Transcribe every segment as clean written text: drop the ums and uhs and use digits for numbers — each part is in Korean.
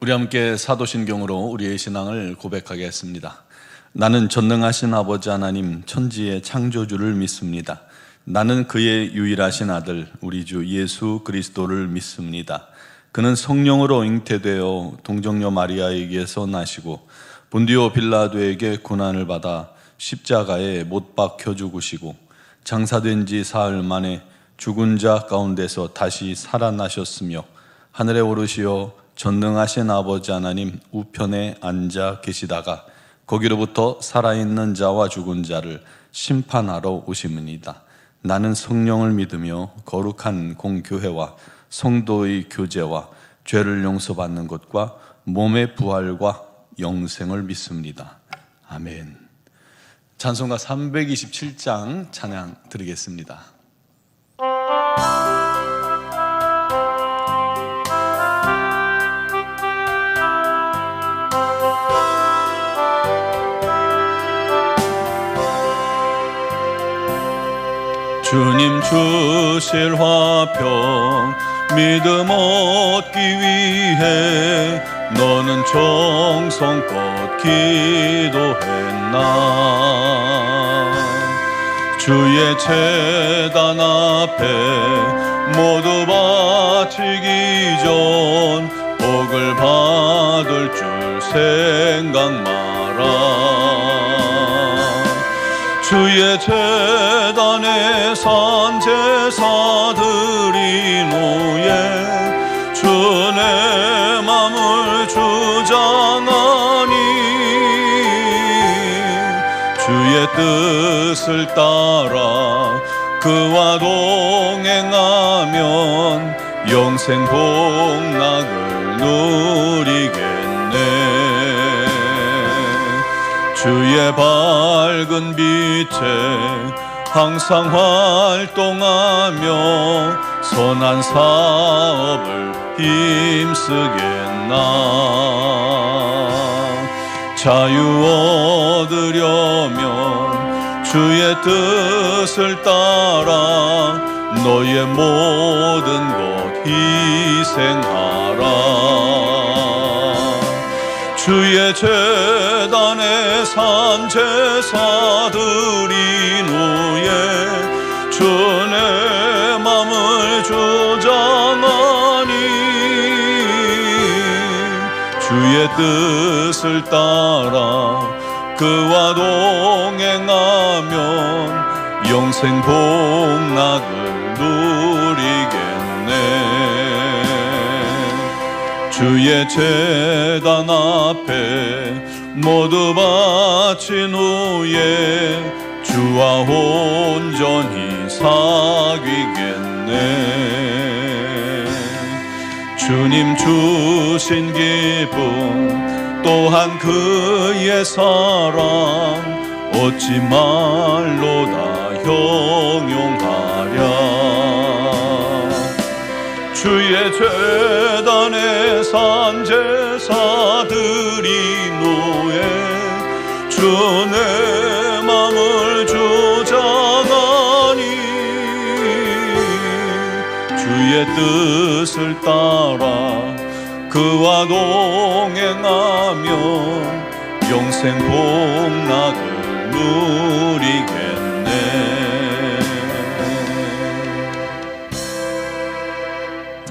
우리 함께 사도신경으로 우리의 신앙을 고백하겠습니다. 나는 전능하신 아버지 하나님 천지의 창조주를 믿습니다. 나는 그의 유일하신 아들 우리 주 예수 그리스도를 믿습니다. 그는 성령으로 잉태되어 동정녀 마리아에게서 나시고 본디오 빌라도에게 고난을 받아 십자가에 못 박혀 죽으시고 장사된 지 사흘 만에 죽은 자 가운데서 다시 살아나셨으며 하늘에 오르시어 전능하신 아버지 하나님 우편에 앉아 계시다가 거기로부터 살아있는 자와 죽은 자를 심판하러 오심이니이다. 나는 성령을 믿으며 거룩한 공교회와 성도의 교제와 죄를 용서받는 것과 몸의 부활과 영생을 믿습니다. 아멘. 찬송가 327장 찬양 드리겠습니다. 주님 주실 화평 믿음 얻기 위해 너는 정성껏 기도했나. 주의 제단 앞에 모두 바치기 전 복을 받을 줄 생각 마라. 주의 제단에 산 제사드린 후에 주의 맘을 주장하니 주의 뜻을 따라 그와 동행하면 영생 복락을 누리겠네. 주의 밝은 빛에 항상 활동하며 선한 사업을 힘쓰겠나. 자유 얻으려면 주의 뜻을 따라 너의 모든 것 희생하라. 주의 제단에 산 제사드린 후에 주의 맘을 주장하니 주의 뜻을 따라 그와 동행하면 영생 복락을 누리겠네. 주의 제단 앞에 모두 바친 후에 주와 온전히 사귀겠네. 주님 주신 기쁨 또한 그의 사랑 어찌 말로 다 형용하랴. 주의 제단에 산 제사드린 후에 주의 맘을 주장하니 주의 뜻을 따라 그와 동행하면 영생 복락을 누리겠네.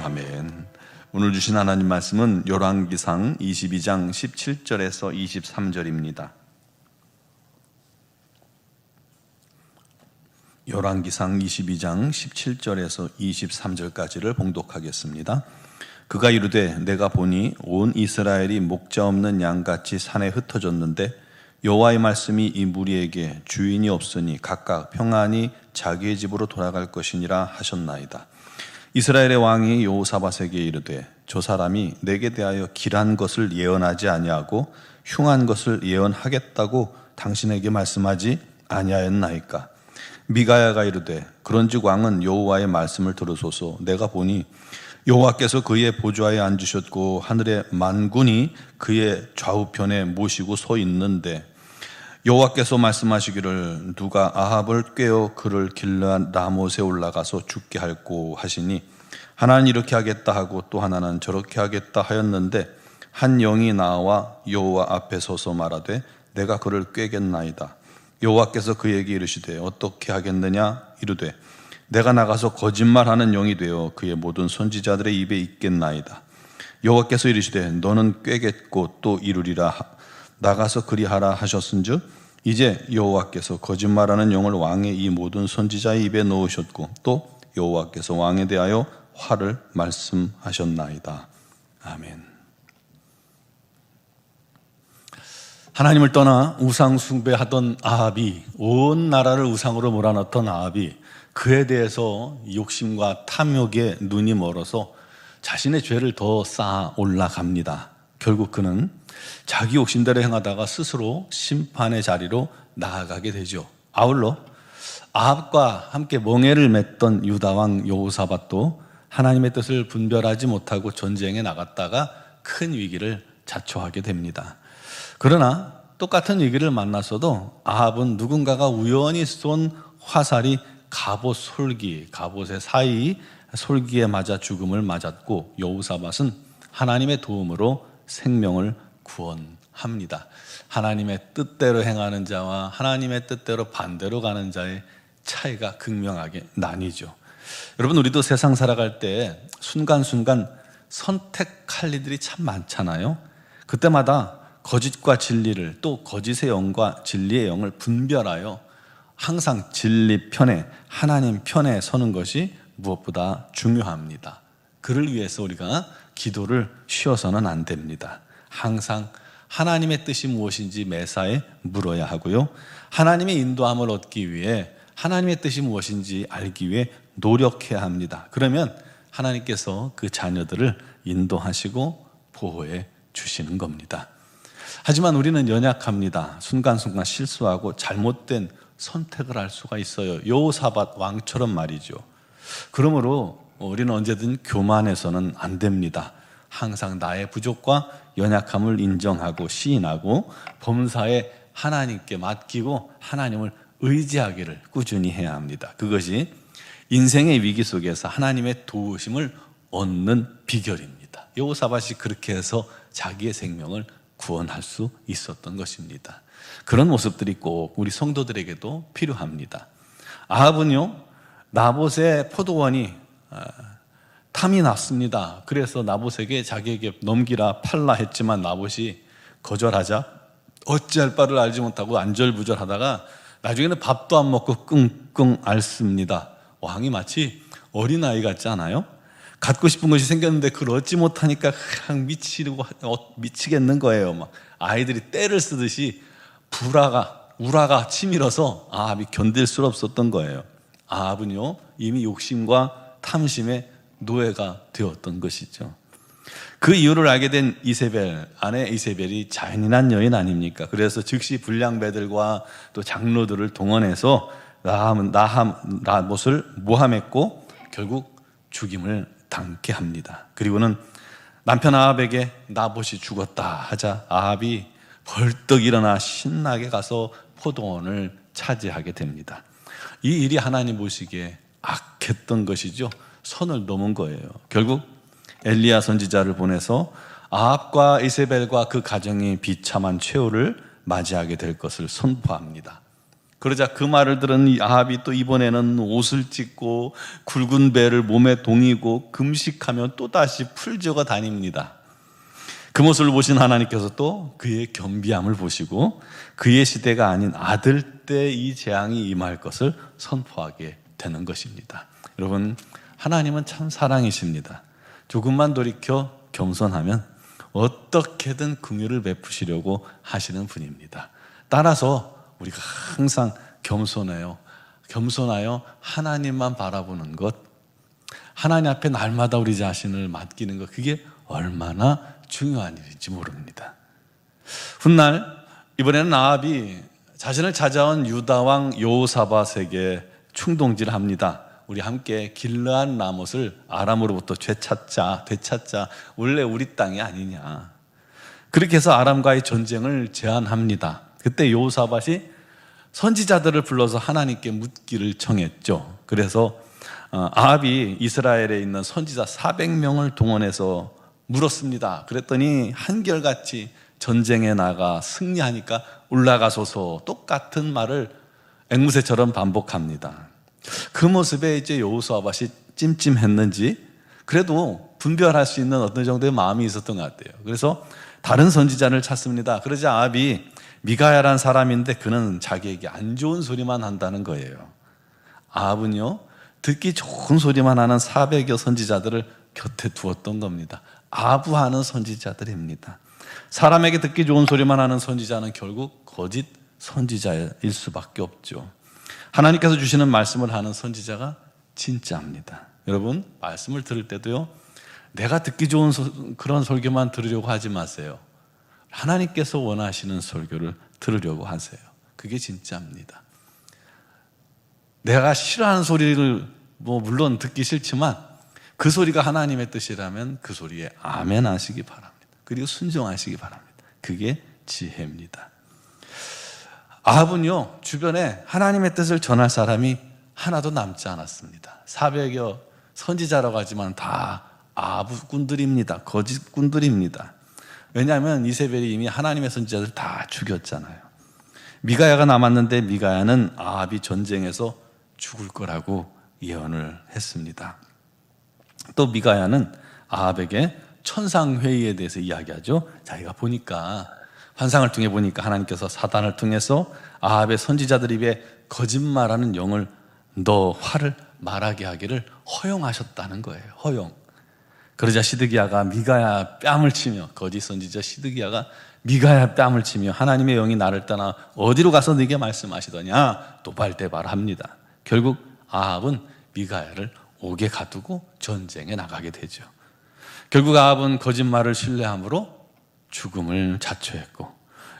아멘. 오늘 주신 하나님 말씀은 열왕기상 22장 17절에서 23절입니다. 열왕기상 22장 17절에서 23절까지를 봉독하겠습니다. 그가 이르되 내가 보니 온 이스라엘이 목자 없는 양같이 산에 흩어졌는데 여호와의 말씀이 이 무리에게 주인이 없으니 각각 평안히 자기의 집으로 돌아갈 것이니라 하셨나이다. 이스라엘의 왕이 여호사밧에게 이르되 저 사람이 내게 대하여 길한 것을 예언하지 아니하고 흉한 것을 예언하겠다고 당신에게 말씀하지 아니하였나이까. 미가야가 이르되 그런즉 왕은 여호와의 말씀을 들으소서. 내가 보니 여호와께서 그의 보좌에 앉으셨고 하늘의 만군이 그의 좌우편에 모시고 서 있는데 여호와께서 말씀하시기를 누가 아합을 꾀어 그를 길르앗 라못에 올라가서 죽게 할꼬 하시니 하나는 이렇게 하겠다 하고 또 하나는 저렇게 하겠다 하였는데 한 영이 나와 여호와 앞에 서서 말하되 내가 그를 꾀겠나이다. 여호와께서 그에게 이르시되 어떻게 하겠느냐? 이르되 내가 나가서 거짓말하는 영이 되어 그의 모든 선지자들의 입에 있겠나이다. 여호와께서 이르시되 너는 꾀겠고 또 이루리라. 나가서 그리하라 하셨은즉 이제 여호와께서 거짓말하는 영을 왕의 이 모든 선지자의 입에 넣으셨고 또 여호와께서 왕에 대하여 화를 말씀하셨나이다. 아멘. 하나님을 떠나 우상 숭배하던 아합이, 온 나라를 우상으로 몰아넣던 아합이 그에 대해서 욕심과 탐욕에 눈이 멀어서 자신의 죄를 더 쌓아 올라갑니다. 결국 그는 자기 욕심대로 행하다가 스스로 심판의 자리로 나아가게 되죠. 아울러 아합과 함께 멍에를 맸던 유다왕 여호사밧도 하나님의 뜻을 분별하지 못하고 전쟁에 나갔다가 큰 위기를 자초하게 됩니다. 그러나 똑같은 위기를 만났어도 아합은 누군가가 우연히 쏜 화살이 갑옷 솔기, 갑옷의 사이 솔기에 맞아 죽음을 맞았고 여호사밧은 하나님의 도움으로 생명을 구원합니다. 하나님의 뜻대로 행하는 자와 하나님의 뜻대로 반대로 가는 자의 차이가 극명하게 나뉘죠. 여러분, 우리도 세상 살아갈 때 순간순간 선택할 일들이 참 많잖아요. 그때마다 거짓과 진리를, 또 거짓의 영과 진리의 영을 분별하여 항상 진리 편에, 하나님 편에 서는 것이 무엇보다 중요합니다. 그를 위해서 우리가 기도를 쉬어서는 안 됩니다. 항상 하나님의 뜻이 무엇인지 매사에 물어야 하고요. 하나님의 인도함을 얻기 위해 하나님의 뜻이 무엇인지 알기 위해 노력해야 합니다. 그러면 하나님께서 그 자녀들을 인도하시고 보호해 주시는 겁니다. 하지만 우리는 연약합니다. 순간순간 실수하고 잘못된 선택을 할 수가 있어요. 여호사밧 왕처럼 말이죠. 그러므로 우리는 언제든 교만해서는 안 됩니다. 항상 나의 부족과 연약함을 인정하고 시인하고 범사에 하나님께 맡기고 하나님을 의지하기를 꾸준히 해야 합니다. 그것이 인생의 위기 속에서 하나님의 도우심을 얻는 비결입니다. 여호사밧이 그렇게 해서 자기의 생명을 구원할 수 있었던 것입니다. 그런 모습들이 꼭 우리 성도들에게도 필요합니다. 아합은요, 나봇의 포도원이 탐이 났습니다. 그래서 나봇에게 자기에게 넘기라 팔라 했지만 나봇이 거절하자 어찌할 바를 알지 못하고 안절부절하다가 나중에는 밥도 안 먹고 끙끙 앓습니다. 왕이 마치 어린아이 같지 않아요? 갖고 싶은 것이 생겼는데 그걸 얻지 못하니까 그냥 미치겠는 거예요. 막 아이들이 떼를 쓰듯이 우라가 치밀어서 아합이 견딜 수 없었던 거예요. 아합은요, 이미 욕심과 탐심의 노예가 되었던 것이죠. 그 이유를 알게 된 이세벨, 아내 이세벨이 잔인한 여인 아닙니까? 그래서 즉시 불량배들과 또 장로들을 동원해서 나봇을 모함했고 결국 죽임을 당케 합니다. 그리고는 남편 아합에게 나봇이 죽었다 하자 아합이 벌떡 일어나 신나게 가서 포도원을 차지하게 됩니다. 이 일이 하나님 보시기에 악했던 것이죠. 선을 넘은 거예요. 결국 엘리야 선지자를 보내서 아합과 이세벨과 그 가정이 비참한 최후를 맞이하게 될 것을 선포합니다. 그러자 그 말을 들은 이 아합이 또 이번에는 옷을 찢고 굵은 배를 몸에 동이고 금식하며 또다시 풀지어가 다닙니다. 그 모습을 보신 하나님께서 또 그의 겸비함을 보시고 그의 시대가 아닌 아들 때 이 재앙이 임할 것을 선포하게 되는 것입니다. 여러분, 하나님은 참 사랑이십니다. 조금만 돌이켜 겸손하면 어떻게든 긍휼을 베푸시려고 하시는 분입니다. 따라서 우리가 항상 겸손하여 하나님만 바라보는 것, 하나님 앞에 날마다 우리 자신을 맡기는 것, 그게 얼마나 중요한 일인지 모릅니다. 훗날 이번에는 아합이 자신을 찾아온 유다왕 여호사밧에게 충동질을 합니다. 우리 함께 길르앗 라못을 아람으로부터 되찾자. 원래 우리 땅이 아니냐. 그렇게 해서 아람과의 전쟁을 제안합니다. 그때 여호사밧이 선지자들을 불러서 하나님께 묻기를 청했죠. 그래서 아합이 이스라엘에 있는 선지자 400명을 동원해서 물었습니다. 그랬더니 한결같이 전쟁에 나가 승리하니까 올라가소서, 똑같은 말을 앵무새처럼 반복합니다. 그 모습에 이제 여호수아밧이 찜찜했는지 그래도 분별할 수 있는 어떤 정도의 마음이 있었던 것 같아요. 그래서 다른 선지자를 찾습니다. 그러자 아합이 미가야라는 사람인데 그는 자기에게 안 좋은 소리만 한다는 거예요. 아합은요, 듣기 좋은 소리만 하는 400여 선지자들을 곁에 두었던 겁니다. 아부하는 선지자들입니다. 사람에게 듣기 좋은 소리만 하는 선지자는 결국 거짓 선지자일 수밖에 없죠. 하나님께서 주시는 말씀을 하는 선지자가 진짜입니다. 여러분, 말씀을 들을 때도요, 내가 듣기 좋은 그런 설교만 들으려고 하지 마세요. 하나님께서 원하시는 설교를 들으려고 하세요. 그게 진짜입니다. 내가 싫어하는 소리를 물론 듣기 싫지만 그 소리가 하나님의 뜻이라면 그 소리에 아멘 하시기 바랍니다. 그리고 순종하시기 바랍니다. 그게 지혜입니다. 아합은요, 주변에 하나님의 뜻을 전할 사람이 하나도 남지 않았습니다. 400여 선지자라고 하지만 다 아합꾼들입니다. 거짓꾼들입니다. 왜냐하면 이세벨이 이미 하나님의 선지자들 다 죽였잖아요. 미가야가 남았는데 미가야는 아합이 전쟁에서 죽을 거라고 예언을 했습니다. 또 미가야는 아합에게 천상회의에 대해서 이야기하죠. 자기가 보니까, 환상을 통해 보니까 하나님께서 사단을 통해서 아합의 선지자들 입에 거짓말하는 영을 너 화를 말하게 하기를 허용하셨다는 거예요. 허용. 그러자 시드기야가 미가야 뺨을 치며, 거짓 선지자 시드기야가 미가야 뺨을 치며 하나님의 영이 나를 떠나 어디로 가서 네게 말씀하시더냐 도발대발합니다. 결국 아합은 미가야를 옥에 가두고 전쟁에 나가게 되죠. 결국 아합은 거짓말을 신뢰함으로 죽음을 자초했고,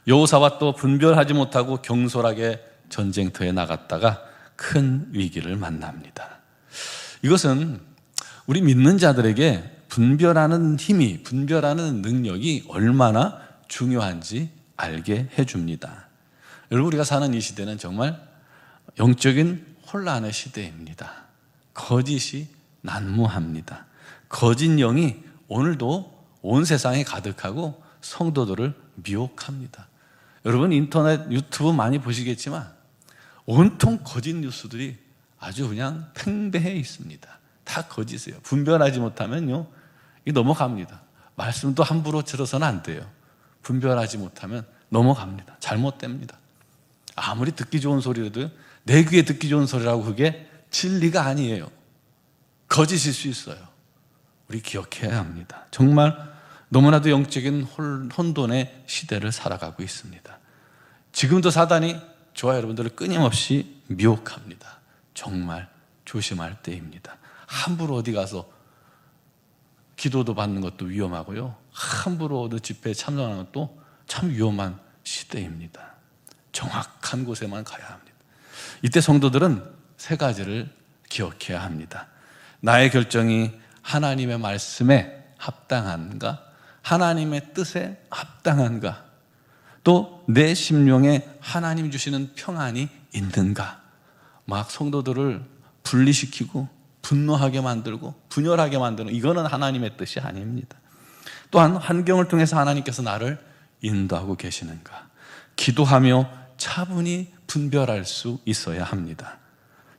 여호사밧도 분별하지 못하고 경솔하게 전쟁터에 나갔다가 큰 위기를 만납니다. 이것은 우리 믿는 자들에게 분별하는 힘이, 분별하는 능력이 얼마나 중요한지 알게 해줍니다. 여러분, 우리가 사는 이 시대는 정말 영적인 혼란의 시대입니다. 거짓이 난무합니다. 거짓 영이 오늘도 온 세상에 가득하고 성도들을 미혹합니다. 여러분, 인터넷, 유튜브 많이 보시겠지만 온통 거짓 뉴스들이 아주 그냥 팽배해 있습니다. 다 거짓이에요. 분별하지 못하면요, 이 넘어갑니다. 말씀도 함부로 들어서는 안 돼요. 분별하지 못하면 넘어갑니다. 잘못됩니다. 아무리 듣기 좋은 소리라도 내 귀에 듣기 좋은 소리라고 그게 진리가 아니에요. 거짓일 수 있어요. 우리 기억해야 합니다. 정말 너무나도 영적인 혼돈의 시대를 살아가고 있습니다. 지금도 사단이 저와 여러분들을 끊임없이 미혹합니다. 정말 조심할 때입니다. 함부로 어디 가서 기도도 받는 것도 위험하고요, 함부로 어느 집회에 참석하는 것도 참 위험한 시대입니다. 정확한 곳에만 가야 합니다. 이때 성도들은 세 가지를 기억해야 합니다. 나의 결정이 하나님의 말씀에 합당한가? 하나님의 뜻에 합당한가? 또 내 심령에 하나님 주시는 평안이 있는가? 막 성도들을 분리시키고 분노하게 만들고 분열하게 만드는, 이거는 하나님의 뜻이 아닙니다. 또한 환경을 통해서 하나님께서 나를 인도하고 계시는가? 기도하며 차분히 분별할 수 있어야 합니다.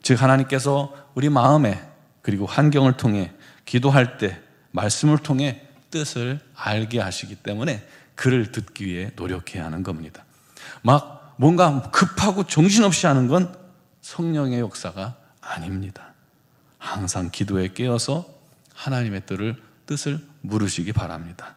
즉, 하나님께서 우리 마음에 그리고 환경을 통해 기도할 때 말씀을 통해 뜻을 알게 하시기 때문에 그를 듣기 위해 노력해야 하는 겁니다. 막 뭔가 급하고 정신없이 하는 건 성령의 역사가 아닙니다. 항상 기도에 깨어서 하나님의 뜻을 물으시기 바랍니다.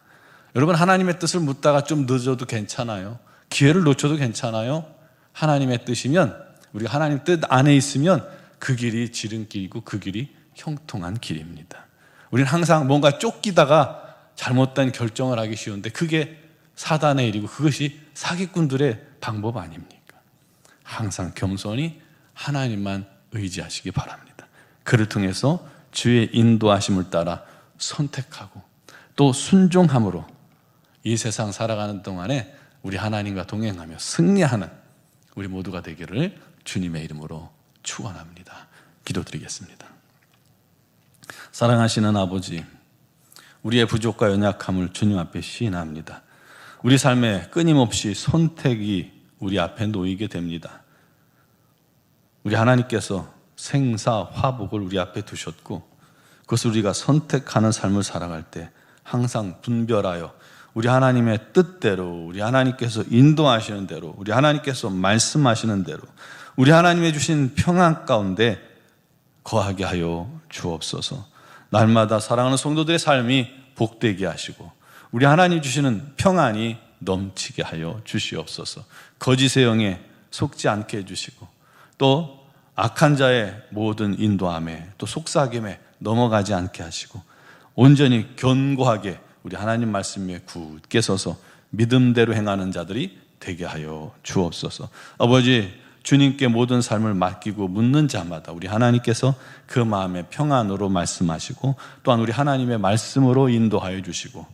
여러분, 하나님의 뜻을 묻다가 좀 늦어도 괜찮아요. 기회를 놓쳐도 괜찮아요. 하나님의 뜻이면, 우리가 하나님 뜻 안에 있으면 그 길이 지름길이고 그 길이 형통한 길입니다. 우리는 항상 뭔가 쫓기다가 잘못된 결정을 하기 쉬운데 그게 사단의 일이고 그것이 사기꾼들의 방법 아닙니까? 항상 겸손히 하나님만 의지하시기 바랍니다. 그를 통해서 주의 인도하심을 따라 선택하고 또 순종함으로 이 세상 살아가는 동안에 우리 하나님과 동행하며 승리하는 우리 모두가 되기를 주님의 이름으로 축원합니다. 기도드리겠습니다. 사랑하시는 아버지, 우리의 부족과 연약함을 주님 앞에 시인합니다. 우리 삶에 끊임없이 선택이 우리 앞에 놓이게 됩니다. 우리 하나님께서 생사, 화복을 우리 앞에 두셨고 그것을 우리가 선택하는 삶을 살아갈 때 항상 분별하여 우리 하나님의 뜻대로, 우리 하나님께서 인도하시는 대로, 우리 하나님께서 말씀하시는 대로 우리 하나님의 주신 평안 가운데 거하게 하여 주옵소서. 날마다 사랑하는 성도들의 삶이 복되게 하시고 우리 하나님 주시는 평안이 넘치게 하여 주시옵소서. 거짓의 영에 속지 않게 해주시고 또 악한 자의 모든 인도함에 또 속삭임에 넘어가지 않게 하시고 온전히 견고하게 우리 하나님 말씀에 굳게 서서 믿음대로 행하는 자들이 되게 하여 주옵소서. 아버지, 주님께 모든 삶을 맡기고 묻는 자마다 우리 하나님께서 그 마음의 평안으로 말씀하시고 또한 우리 하나님의 말씀으로 인도하여 주시고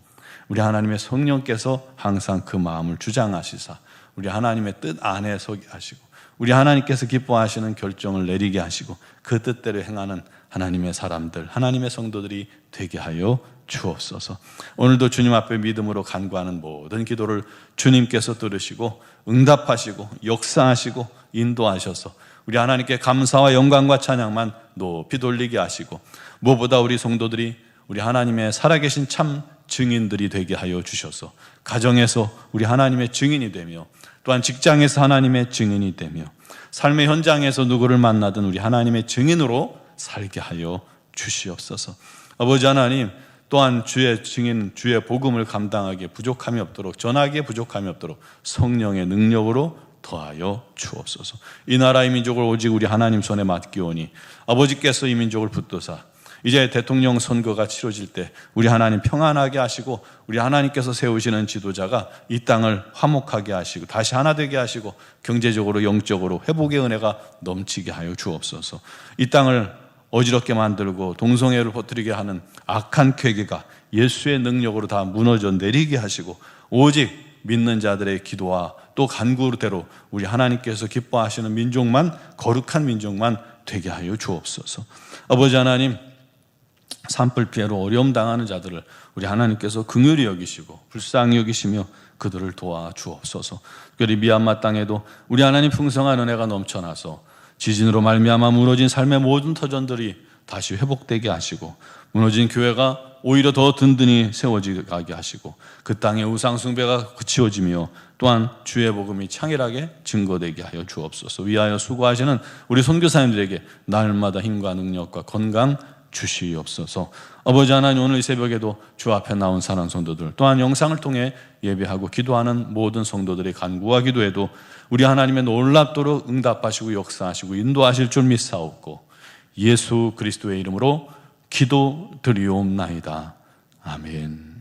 우리 하나님의 성령께서 항상 그 마음을 주장하시사 우리 하나님의 뜻 안에 서게 하시고 우리 하나님께서 기뻐하시는 결정을 내리게 하시고 그 뜻대로 행하는 하나님의 사람들, 하나님의 성도들이 되게 하여 주옵소서. 오늘도 주님 앞에 믿음으로 간구하는 모든 기도를 주님께서 들으시고 응답하시고 역사하시고 인도하셔서 우리 하나님께 감사와 영광과 찬양만 높이 돌리게 하시고 무엇보다 우리 성도들이 우리 하나님의 살아계신 참 증인들이 되게 하여 주셔서 가정에서 우리 하나님의 증인이 되며 또한 직장에서 하나님의 증인이 되며 삶의 현장에서 누구를 만나든 우리 하나님의 증인으로 살게 하여 주시옵소서. 아버지 하나님, 또한 주의 증인, 주의 복음을 감당하기에 부족함이 없도록, 전하기에 부족함이 없도록 성령의 능력으로 더하여 주옵소서. 이 나라의 민족을 오직 우리 하나님 손에 맡기오니 아버지께서 이 민족을 붙드사 이제 대통령 선거가 치러질 때 우리 하나님 평안하게 하시고 우리 하나님께서 세우시는 지도자가 이 땅을 화목하게 하시고 다시 하나 되게 하시고 경제적으로 영적으로 회복의 은혜가 넘치게 하여 주옵소서. 이 땅을 어지럽게 만들고 동성애를 퍼뜨리게 하는 악한 괴계가 예수의 능력으로 다 무너져 내리게 하시고 오직 믿는 자들의 기도와 또 간구대로 우리 하나님께서 기뻐하시는 민족만, 거룩한 민족만 되게 하여 주옵소서. 아버지 하나님, 산불 피해로 어려움 당하는 자들을 우리 하나님께서 긍휼히 여기시고 불쌍히 여기시며 그들을 도와 주옵소서. 특별히 미얀마 땅에도 우리 하나님 풍성한 은혜가 넘쳐나서 지진으로 말미암아 무너진 삶의 모든 터전들이 다시 회복되게 하시고 무너진 교회가 오히려 더 든든히 세워지게 하시고 그 땅의 우상 숭배가 그치워지며 또한 주의 복음이 창일하게 증거되게 하여 주옵소서. 위하여 수고하시는 우리 선교사님들에게 날마다 힘과 능력과 건강 주시옵소서. 아버지 하나님, 오늘 이 새벽에도 주 앞에 나온 사랑 성도들 또한 영상을 통해 예배하고 기도하는 모든 성도들의 간구와 기도에도 우리 하나님의 놀랍도록 응답하시고 역사하시고 인도하실 줄 믿사옵고 예수 그리스도의 이름으로 기도드리옵나이다. 아멘.